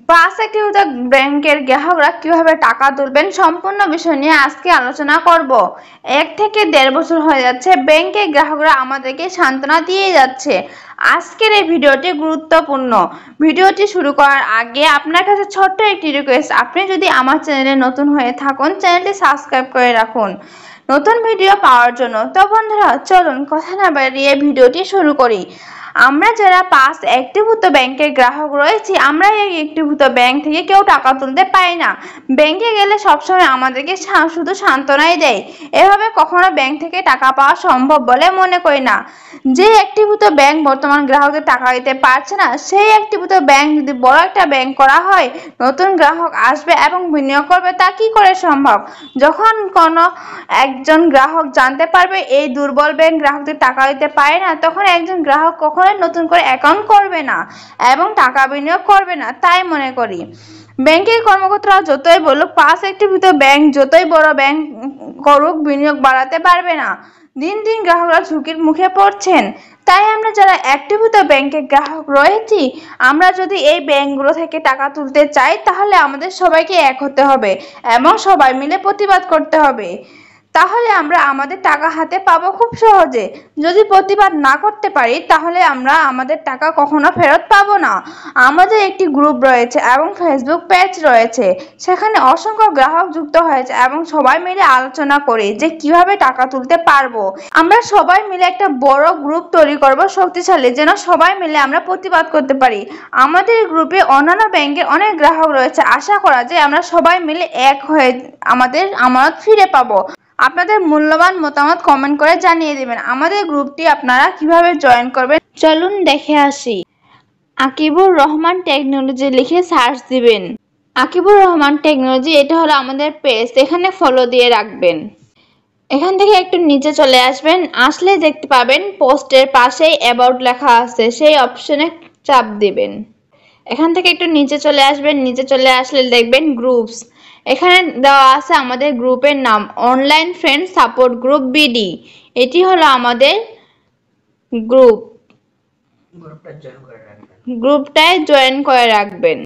পাঁচ একীভূত ব্যাংকের গ্রাহকরা কিভাবে টাকা তুলবেন সম্পূর্ণ বিষয় নিয়ে আজকে আলোচনা করব। 1 থেকে 1.5 বছর হয়ে যাচ্ছে ব্যাংকের গ্রাহকরা আমাদেরকে সান্ত্বনা দিয়ে যাচ্ছে। আজকের এই ভিডিওটি গুরুত্বপূর্ণ। ভিডিওটি শুরু করার আগে আপনার কাছে ছোট্ট একটি রিকোয়েস্ট, আপনি যদি আমার চ্যানেলে নতুন হয়ে থাকেন চ্যানেলটি সাবস্ক্রাইব করে রাখুন নতুন ভিডিও পাওয়ার জন্য। তো বন্ধুরা চলুন কথা না বাড়িয়ে ভিডিওটি শুরু করি। আমরা যারা 5 একীভূত ব্যাংকের গ্রাহক রয়েছি, আমরা এই একীভূত ব্যাংক থেকে কেউ টাকা তুলতে পারি না। ব্যাংকে গেলে সবসময় আমাদেরকে শুধু সান্ত্বনাই দেয়। এভাবে কখনো ব্যাংক থেকে টাকা পাওয়া সম্ভব বলে মনে করি না। যে একীভূত ব্যাংক বর্তমান গ্রাহকদের টাকা দিতে পারছে না, সেই একীভূত ব্যাংক যদি বড় একটা ব্যাংক করা হয়, নতুন গ্রাহক আসবে এবং বিনিয়োগ করবে, তা কি করে সম্ভব? যখন কোনো একজন গ্রাহক জানতে পারবে এই দুর্বল ব্যাংক গ্রাহকদের টাকা দিতে পারে না, তখন একজন গ্রাহক কখনোই নতুন করে অ্যাকাউন্ট করবে না এবং টাকা বিনিয়োগ করবে না, তাই মনে করি। ব্যাংকের কর্মকর্তারা যতই বলুক 5 একীভূত ব্যাংক যতই বড় ব্যাংক করুক, বিনিয়োগ বাড়াতে পারবে না। দিন দিন গ্রাহকরা ঝুঁকির মুখে পড়ছেন। তাই আমরা যারা একীভূত ব্যাংকের গ্রাহক রয়েছি, আমরা যদি এই ব্যাংকগুলো থেকে টাকা তুলতে চাই, তাহলে আমাদের সবাইকে এক হতে হবে এবং সবাই মিলে প্রতিবাদ করতে হবে। তাহলে আমরা আমাদের টাকা হাতে পাবো খুব সহজে। যদি প্রতিবাদ না করতে পারি, তাহলে আমরা আমাদের টাকা কখনো ফেরত পাবো না। আমাদের একটি গ্রুপ রয়েছে এবং ফেসবুক পেজ রয়েছে, সেখানে অসংখ্য গ্রাহক যুক্ত হয়েছে এবং সবাই মিলে আলোচনা করি যে কিভাবে টাকা তুলতে পারবো। আমরা সবাই মিলে একটা বড় গ্রুপ তৈরি করব, শক্তিশালী, যেন সবাই মিলে আমরা প্রতিবাদ করতে পারি। আমাদের গ্রুপে অন্যান্য ব্যাংকের অনেক গ্রাহক রয়েছে, আশা করা যায় আমরা সবাই মিলে এক হয়ে আমাদের আমানত ফিরে পাবো। আপনাদের মূল্যবান মতামত কমেন্ট করে জানিয়ে দিবেন। আমাদের গ্রুপটি আপনারা কিভাবে জয়েন করবেন চলুন দেখে আসি। আকিবুর রহমান টেকনোলজি লিখে সার্চ দিবেন। আকিবুর রহমান টেকনোলজি, এটা হলো আমাদের পেজ, এখানে ফলো দিয়ে রাখবেন। এখান থেকে একটু নিচে চলে আসবেন, আসলে দেখতে পাবেন পোস্টের পাশেই অ্যাবাউট লেখা আছে, সেই অপশনে চাপ দিবেন। এখান থেকে একটু নিচে চলে আসবেন, নিচে চলে আসলে দেখবেন গ্রুপস, এখানে দেওয়া আছে আমাদের গ্রুপের নাম online friend support group BD. এটি হলো আমাদের গ্রুপটায় জয়েন করে রাখবেন।